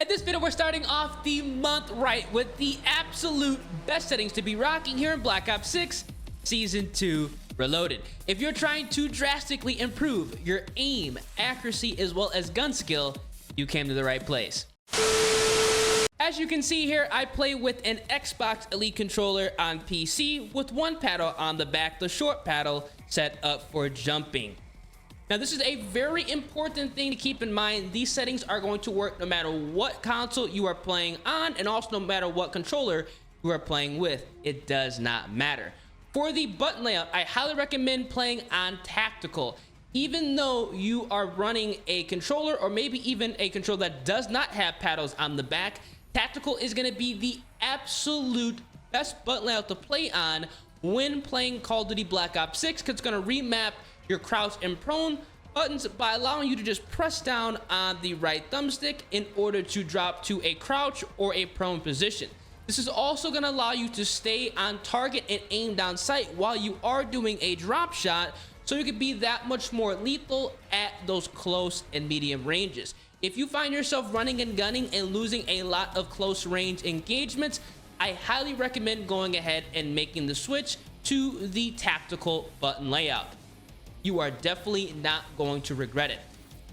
In this video, we're starting off the month right with the absolute best settings to be rocking here in Black Ops 6 Season 2 Reloaded. If you're trying to drastically improve your aim, accuracy, as well as gun skill, you came to the right place. As you can see here, I play with an Xbox Elite controller on PC with one paddle on the back, the short paddle set up for jumping. Now, this is a very important thing to keep in mind. These settings are going to work no matter what console you are playing on, and also no matter what controller you are playing with. It does not matter. For the button layout, I highly recommend playing on tactical. Even though you are running a controller, or maybe even a controller that does not have paddles on the back, tactical is going to be the absolute best button layout to play on when playing Call of Duty Black Ops 6, because it's going to remap your crouch and prone buttons by allowing you to just press down on the right thumbstick in order to drop to a crouch or a prone position. This is also going to allow you to stay on target and aim down sight while you are doing a drop shot, so you can be that much more lethal at those close and medium ranges. If you find yourself running and gunning and losing a lot of close range engagements, I highly recommend going ahead and making the switch to the tactical button layout. You are definitely not going to regret it.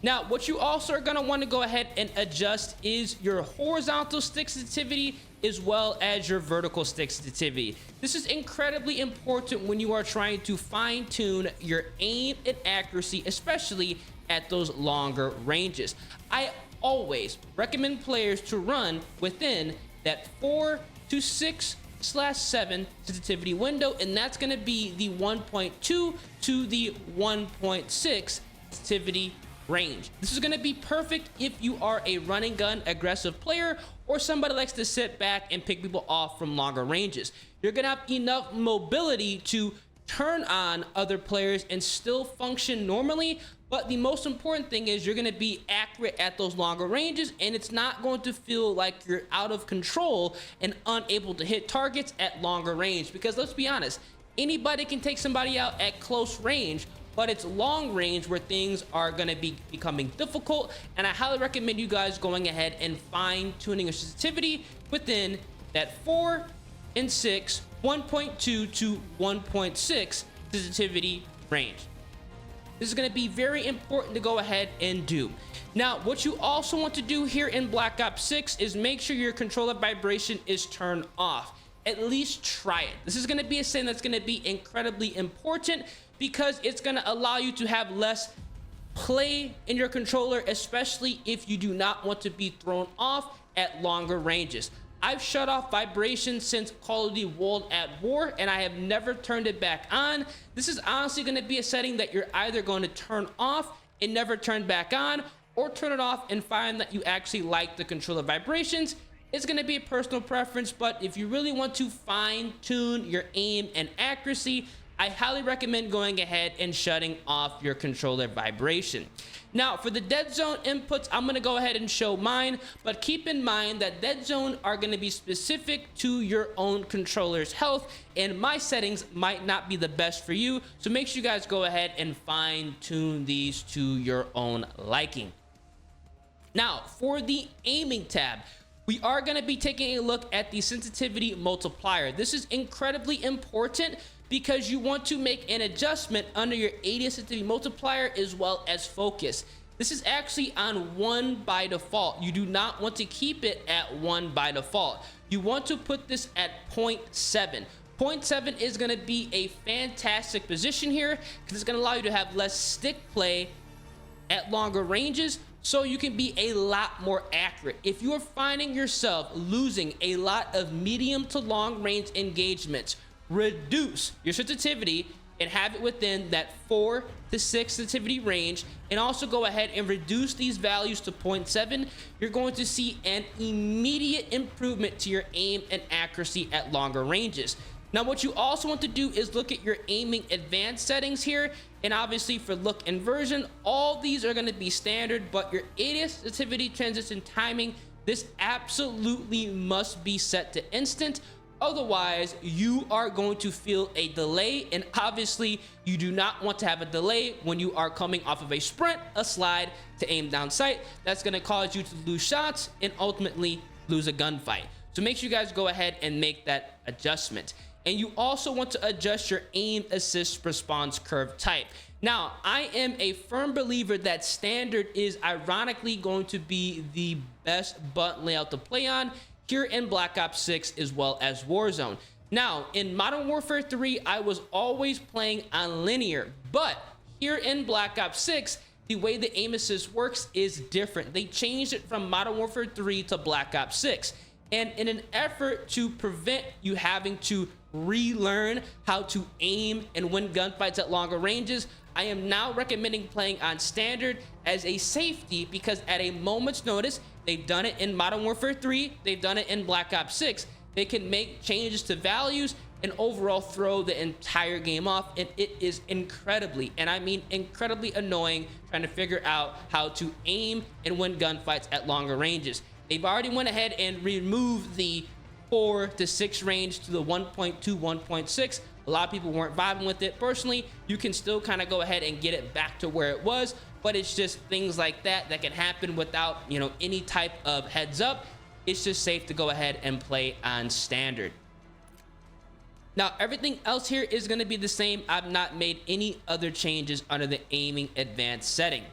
Now, what you also are going to want to go ahead and adjust is your horizontal stick sensitivity as well as your vertical stick sensitivity. This is incredibly important when you are trying to fine-tune your aim and accuracy, especially at those longer ranges. I always recommend players to run within that 4 to 6/7 sensitivity window, and that's going to be the 1.2 to the 1.6 sensitivity range. This is going to be perfect if you are a running gun aggressive player or somebody likes to sit back and pick people off from longer ranges. You're going to have enough mobility to turn on other players and still function normally, but the most important thing is you're going to be accurate at those longer ranges, and it's not going to feel like you're out of control and unable to hit targets at longer range. Because let's be honest, anybody can take somebody out at close range, but it's long range where things are going to be becoming difficult. And I highly recommend you guys going ahead and fine tuning your sensitivity within that 4 and 6, 1.2 to 1.6 sensitivity range. This is going to be very important to go ahead and do. Now, what you also want to do here in Black Ops 6 is make sure your controller vibration is turned off. At least try it. This is going to be a setting that's going to be incredibly important because it's going to allow you to have less play in your controller, especially if you do not want to be thrown off at longer ranges. I've shut off vibration since Call of Duty World at War, and I have never turned it back on. This is honestly going to be a setting that you're either going to turn off and never turn back on, or turn it off and find that you actually like the controller vibrations. It's going to be a personal preference, but if you really want to fine-tune your aim and accuracy, I highly recommend going ahead and shutting off your controller vibration. Now, for the dead zone inputs, I'm going to go ahead and show mine, but keep in mind that dead zone are going to be specific to your own controller's health, and my settings might not be the best for you, so make sure you guys go ahead and fine-tune these to your own liking. Now, for the aiming tab, we are going to be taking a look at the sensitivity multiplier. This is incredibly important because you want to make an adjustment under your ADS sensitivity multiplier as well as focus. This is actually on 1 by default. You do not want to keep it at 1 by default. You want to put this at 0.7. 0.7 is going to be a fantastic position here because it's going to allow you to have less stick play at longer ranges, so you can be a lot more accurate. If you are finding yourself losing a lot of medium to long range engagements, reduce your sensitivity and have it within that 4 to 6 sensitivity range, and also go ahead and reduce these values to 0.7. You're going to see an immediate improvement to your aim and accuracy at longer ranges. Now, what you also want to do is look at your aiming advanced settings here, and obviously for look inversion, all these are going to be standard, but your ADS sensitivity transition timing, this absolutely must be set to instant, Otherwise, you are going to feel a delay, and obviously you do not want to have a delay when you are coming off of a sprint, a slide to aim down sight. That's going to cause you to lose shots and ultimately lose a gunfight. So make sure you guys go ahead and make that adjustment. And you also want to adjust your aim assist response curve type. Now, I am a firm believer that standard is ironically going to be the best button layout to play on here in Black Ops 6 as well as Warzone. Now, in Modern Warfare 3, I was always playing on linear, but here in Black Ops 6, the way the aim assist works is different. They changed it from Modern Warfare 3 to Black Ops 6. And in an effort to prevent you having to relearn how to aim and win gunfights at longer ranges, I am now recommending playing on standard as a safety, because at a moment's notice, they've done it in Modern Warfare 3, they've done it in Black Ops 6, they can make changes to values and overall throw the entire game off, and it is incredibly, and I mean incredibly annoying trying to figure out how to aim and win gunfights at longer ranges. They've already went ahead and removed the 4 to 6 range to the 1.2, 1.6. A lot of people weren't vibing with it. Personally, you can still kind of go ahead and get it back to where it was, but it's just things like that that can happen without, you know, any type of heads up. It's just safe to go ahead and play on standard. Now, everything else here is going to be the same. I've not made any other changes under the aiming advanced setting.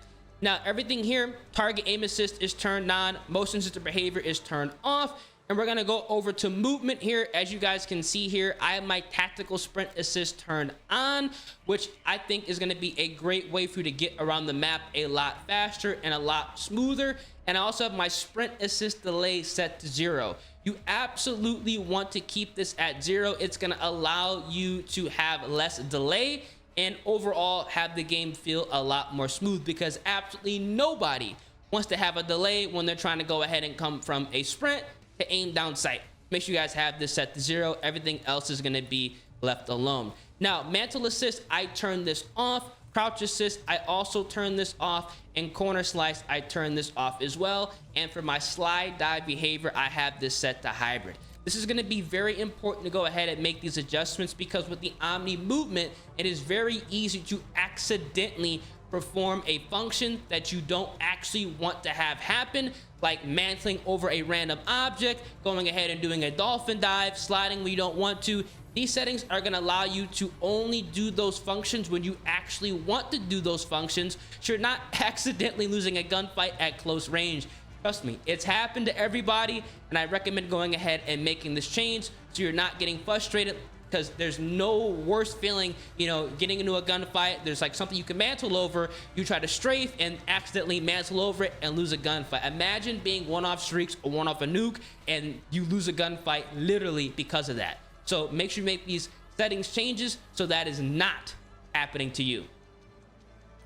Now, everything here, target aim assist is turned on, motion sensor behavior is turned off, and we're gonna go over to movement here. As you guys can see here, I have my tactical sprint assist turned on, which I think is gonna be a great way for you to get around the map a lot faster and a lot smoother. And I also have my sprint assist delay set to 0. You absolutely want to keep this at 0. It's gonna allow you to have less delay and overall have the game feel a lot more smooth, because absolutely nobody wants to have a delay when they're trying to go ahead and come from a sprint to aim down sight. Make sure you guys have this set to 0. Everything else is going to be left alone. Now, mantle assist, I turn this off. Crouch assist, I also turn this off. And corner slice, I turn this off as well. And for my slide dive behavior, I have this set to hybrid. This is going to be very important to go ahead and make these adjustments, because with the Omni movement, it is very easy to accidentally perform a function that you don't actually want to have happen, like mantling over a random object, going ahead and doing a dolphin dive, sliding when you don't want to. These settings are going to allow you to only do those functions when you actually want to do those functions, so you're not accidentally losing a gunfight at close range. Trust me, it's happened to everybody, and I recommend going ahead and making this change so you're not getting frustrated, because there's no worse feeling, you know, getting into a gunfight. There's like something you can mantle over, you try to strafe and accidentally mantle over it and lose a gunfight. Imagine being one-off streaks or one-off a nuke and you lose a gunfight literally because of that. So make sure you make these settings changes so that is not happening to you.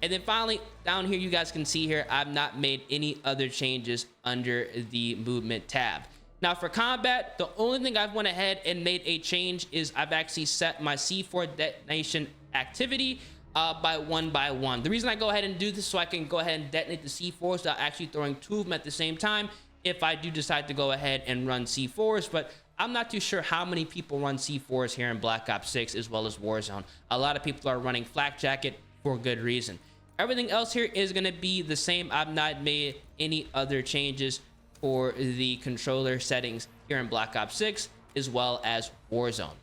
And then finally, down here, you guys can see here, I've not made any other changes under the movement tab. Now for combat, the only thing I've went ahead and made a change is I've actually set my C4 detonation activity by 1 The reason I go ahead and do this is so I can go ahead and detonate the C4s without actually throwing 2 of them at the same time if I do decide to go ahead and run C4s. But I'm not too sure how many people run C4s here in Black Ops 6 as well as Warzone. A lot of people are running flak jacket for good reason. Everything else here is going to be the same. I've not made any other changes for the controller settings here in Black Ops 6 as well as Warzone.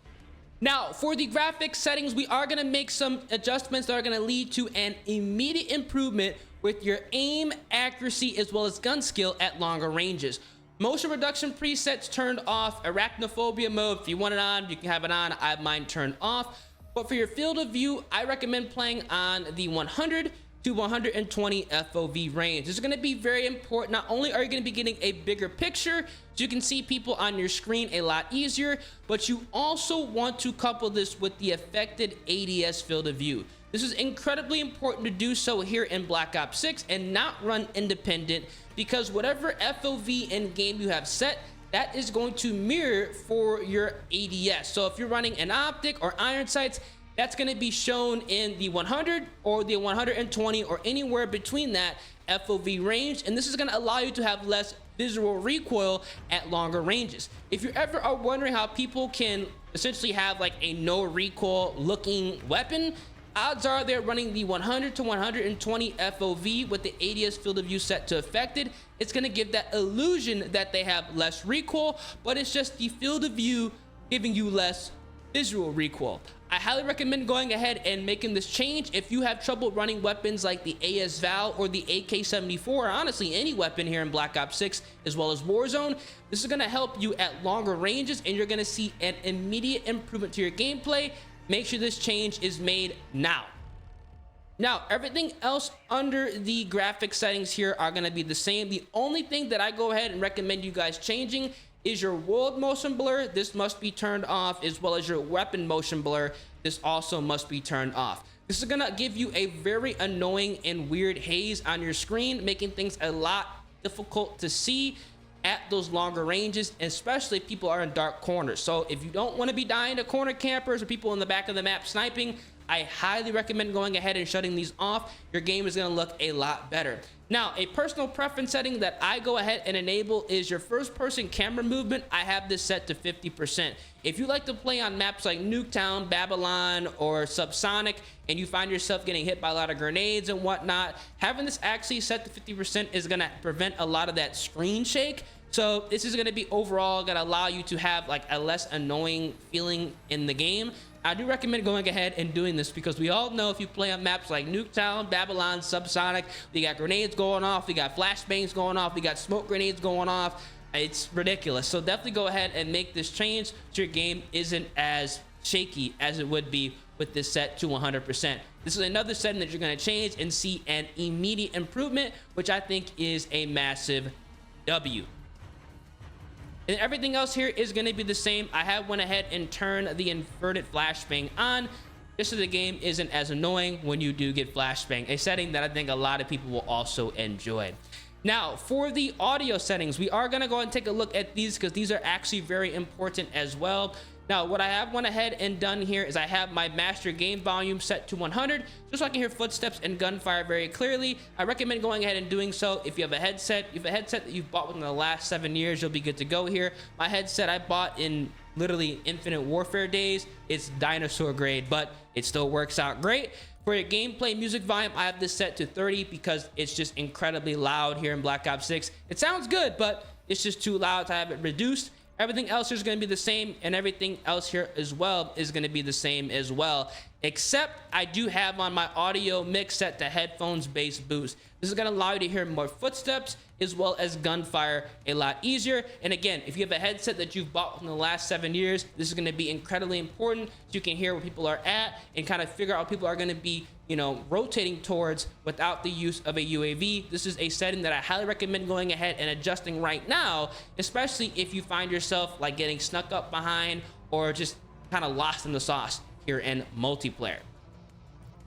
Now, for the graphics settings, we are going to make some adjustments that are going to lead to an immediate improvement with your aim, accuracy, as well as gun skill at longer ranges. Motion reduction presets turned off. Arachnophobia mode, if you want it on, you can have it on. I have mine turned off. But for your field of view, I recommend playing on the 100 to 120 FOV range. This is going to be very important. Not only are you going to be getting a bigger picture, so you can see people on your screen a lot easier, but you also want to couple this with the affected ADS field of view. This is incredibly important to do so here in Black Ops 6 and not run independent, because whatever FOV in game you have set, that is going to mirror for your ADS. So if you're running an optic or iron sights, that's going to be shown in the 100 or the 120 or anywhere between that FOV range, and this is going to allow you to have less visual recoil at longer ranges. If you ever are wondering how people can essentially have like a no recoil looking weapon, odds are they're running the 100 to 120 FOV with the ADS field of view set to affected. It's going to give that illusion that they have less recoil, but it's just the field of view giving you less visual recoil. I highly recommend going ahead and making this change if you have trouble running weapons like the AS Val or the AK-74, or honestly any weapon here in Black Ops 6 as well as Warzone. This is going to help you at longer ranges, and you're going to see an immediate improvement to your gameplay. Make sure this change is made now. Now, everything else under the graphic settings here are going to be the same. The only thing that I go ahead and recommend you guys changing is your world motion blur. This must be turned off, as well as your weapon motion blur. This also must be turned off. This is gonna give you a very annoying and weird haze on your screen, making things a lot difficult to see at those longer ranges, especially if people are in dark corners. So if you don't want to be dying to corner campers or people in the back of the map sniping, I highly recommend going ahead and shutting these off. Your game is going to look a lot better. Now, a personal preference setting that I go ahead and enable is your first person camera movement. I have this set to 50%. If you like to play on maps like Nuketown, Babylon, or Subsonic, and you find yourself getting hit by a lot of grenades and whatnot, having this actually set to 50% is going to prevent a lot of that screen shake. So this is going to be overall going to allow you to have like a less annoying feeling in the game. I do recommend going ahead and doing this because we all know if you play on maps like Nuketown, Babylon, Subsonic, we got grenades going off, we got flashbangs going off, we got smoke grenades going off. It's ridiculous. So definitely go ahead and make this change so your game isn't as shaky as it would be with this set to 100%. This is another setting that you're going to change and see an immediate improvement, which I think is a massive W. And everything else here is going to be the same. I have went ahead and turned the inverted flashbang on just so the game isn't as annoying when you do get flashbang, a setting that I think a lot of people will also enjoy. Now, for the audio settings, we are going to go and take a look at these because these are actually very important as well. Now, what I have went ahead and done here is I have my master game volume set to 100, just so I can hear footsteps and gunfire very clearly. I recommend going ahead and doing so if you have a headset. If you have a headset that you've bought within the last 7 years, you'll be good to go here. My headset I bought in literally Infinite Warfare days. It's dinosaur grade, but it still works out great. For your gameplay music volume, I have this set to 30 because it's just incredibly loud here in Black Ops 6. It sounds good, but it's just too loud to have it reduced. Everything else is going to be the same, and everything else here as well is going to be the same as well, except I do have on my audio mix set to headphones bass boost. This is going to allow you to hear more footsteps as well as gunfire a lot easier. And again, if you have a headset that you've bought in the last 7 years, this is going to be incredibly important so you can hear where people are at and kind of figure out what people are going to be, you know, rotating towards without the use of a UAV. This is a setting that I highly recommend going ahead and adjusting right now, especially if you find yourself like getting snuck up behind or just kind of lost in the sauce here in multiplayer.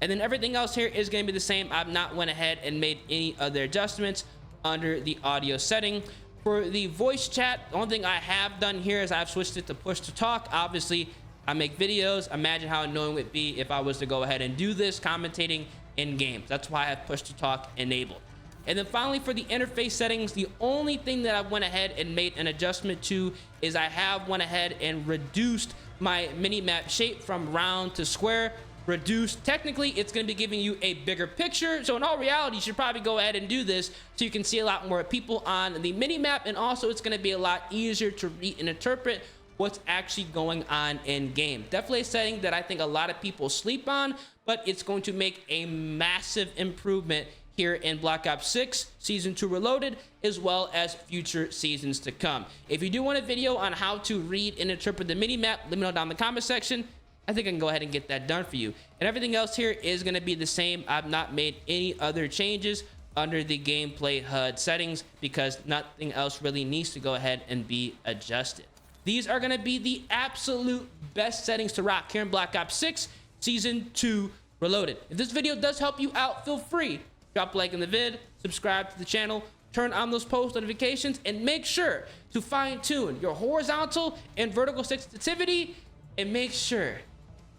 And then everything else here is going to be the same. I've not went ahead and made any other adjustments under the audio setting. For the voice chat, the only thing I have done here is I've switched it to push to talk. Obviously, I make videos. Imagine how annoying it would be if I was to go ahead and do this commentating in games. That's why I have push to talk enabled. And then finally, for the interface settings, the only thing that I went ahead and made an adjustment to is I have went ahead and reduced my mini map shape from round to square. Reduced. Technically, it's going to be giving you a bigger picture. So in all reality, you should probably go ahead and do this so you can see a lot more people on the mini map. And also, it's going to be a lot easier to read and interpret what's actually going on in game. Definitely a setting that I think a lot of people sleep on, but it's going to make a massive improvement here in Black Ops 6 Season 2 Reloaded, as well as future seasons to come. If you do want a video on how to read and interpret the mini map, let me know down in the comment section. I think I can go ahead and get that done for you. And everything else here is going to be the same. I've not made any other changes under the gameplay HUD settings because nothing else really needs to go ahead and be adjusted. These are going to be the absolute best settings to rock here in Black Ops 6 Season 2 Reloaded. If this video does help you out, feel free. Drop a like in the vid, subscribe to the channel, turn on those post notifications, and make sure to fine tune your horizontal and vertical sensitivity, and make sure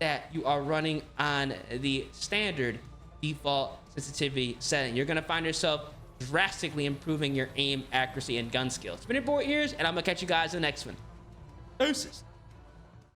that you are running on the standard default sensitivity setting. You're going to find yourself drastically improving your aim, accuracy, and gun skills. It's been your boy Ears, and I'm gonna catch you guys in the next one. Deuces.